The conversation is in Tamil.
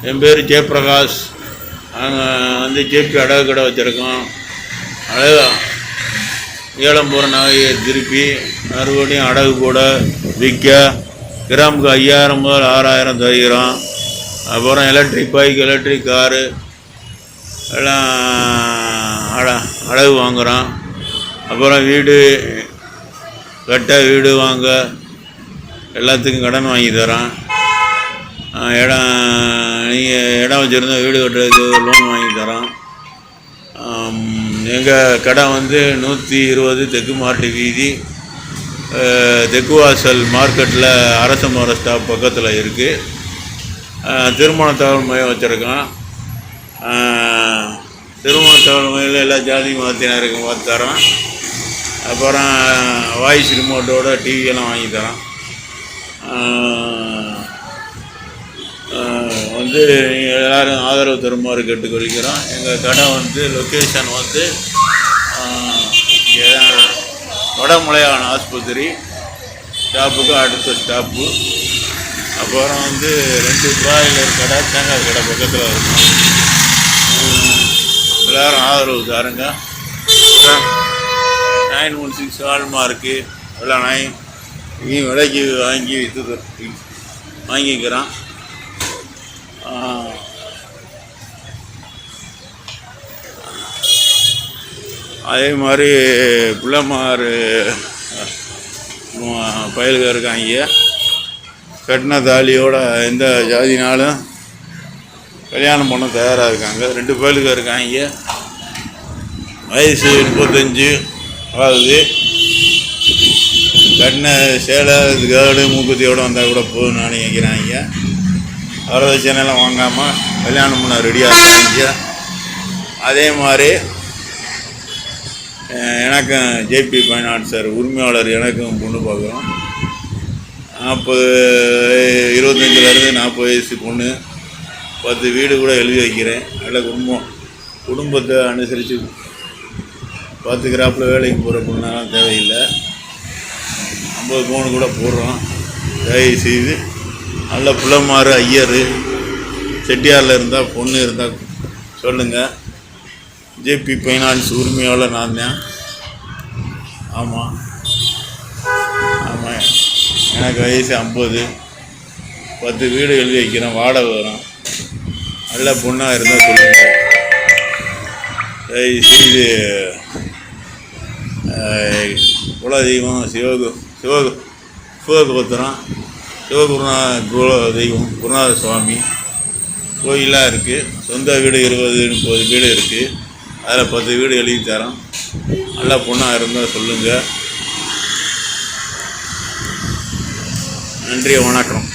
என் பேர் ஜெயபிரகாஷ். நாங்கள் வந்து ஜேபி அடகு கடை வச்சுருக்கோம். அழகா ஏலம் போகிற நகையை திருப்பி மறுபடியும் அடகு கூட விற்க கிராமுக்கு 5000 முதல் 6000 தருகிறோம். அப்புறம் எலக்ட்ரிக் பைக், எலக்ட்ரிக் காரு எல்லாம் அடகு வாங்குகிறோம். அப்புறம் வீடு கட்ட, வீடு வாங்க எல்லாத்துக்கும் கடன் வாங்கி தரோம். இடம் வச்சுருந்தா வீடு கட்டுறதுக்கு லோன் வாங்கி தரோம். எங்கள் கடை வந்து 120 தெற்கு மாட்டு வீதி, தெற்கு வாசல் மார்க்கெட்டில் அரச மர ஸ்டாப் பக்கத்தில் இருக்குது. திருமண தகவல் மையம் வச்சுருக்கோம். திருமண தகவல் மையத்தில் எல்லா ஜாதி மதத்தினருக்கு பார்த்து தரோம். அப்புறம் வாய்ஸ் ரிமோட்டோட டிவியெல்லாம் வாங்கி தரோம். வந்து நீங்கள் எல்லோரும் ஆதரவு தருமாறு கேட்டுக்கொள்கிறோம். எங்கள் கடை வந்து லொக்கேஷன் வந்து வடமலையான் ஆஸ்பத்திரி ஸ்டாப்புக்கு அடுத்த ஸ்டாப்பு. அப்புறம் வந்து 2 பிராய்லர் கடை, தேங்காய் கடை பக்கத்தில் இருக்கும். எல்லோரும் ஆதரவு தாருங்க. 916 ஹால்மார்க்கு எல்லாம் நீ விலைக்கு வாங்கி வாங்கிக்கிறான். அதே மாதிரி பிள்ளைமார் பயலுக இருக்காங்க. கட்டின தாலியோட எந்த ஜாதினாலும் கல்யாணம் பண்ண தயாராக இருக்காங்க. 2 பயலுக இருக்காங்க. வயசு 35 ஆகுது. கட்டின சேலை, கேடு, மூக்குத்தியோடு வந்தால் கூட போதும்னு நினைக்கிறாங்க. வரதட்சணைலாம் வாங்காமல் கல்யாணம் பண்ண ரெடியாக இருக்காங்க. அதே மாதிரி எனக்கும் ஜேபி ஃபைனான்சர் உரிமையாளர் எனக்கும் பொண்ணு பார்க்குறோம். 25 40 வயசு பொண்ணு. 10 வீடு கூட எழுதி வைக்கிறேன். நல்ல குடும்பத்தை அனுசரித்து பார்த்துக்கிறாப்புல வேலைக்கு போகிற பொண்ணெல்லாம் தேவையில்லை. 50 பவுன் கூட போடுறோம். தயவு செய்து நல்ல பிள்ளைமாறு ஐயர் செட்டியாரில் இருந்தால் பொண்ணு இருந்தால் சொல்லுங்கள். ஜேபி ஃபைனான்ஸ் உரிமையாளர் நான் தான். ஆமாம், எனக்கு வயசு 50. 10 வீடு எழுதி வைக்கிறேன். வாடகை வரும். நல்ல பொண்ணாக இருந்தால் சொல்லுங்கள். செய்து குலதெய்வம் சிவகோத்திரம் குலதெய்வம் குருநாத சுவாமி கோயிலாக இருக்குது. சொந்த வீடு 20-30 வீடு இருக்குது. அதில் 10 வீடு எழுதி தரோம். நல்ல பொண்ணாக இருந்தால் சொல்லுங்கள். நன்றி, வணக்கம்.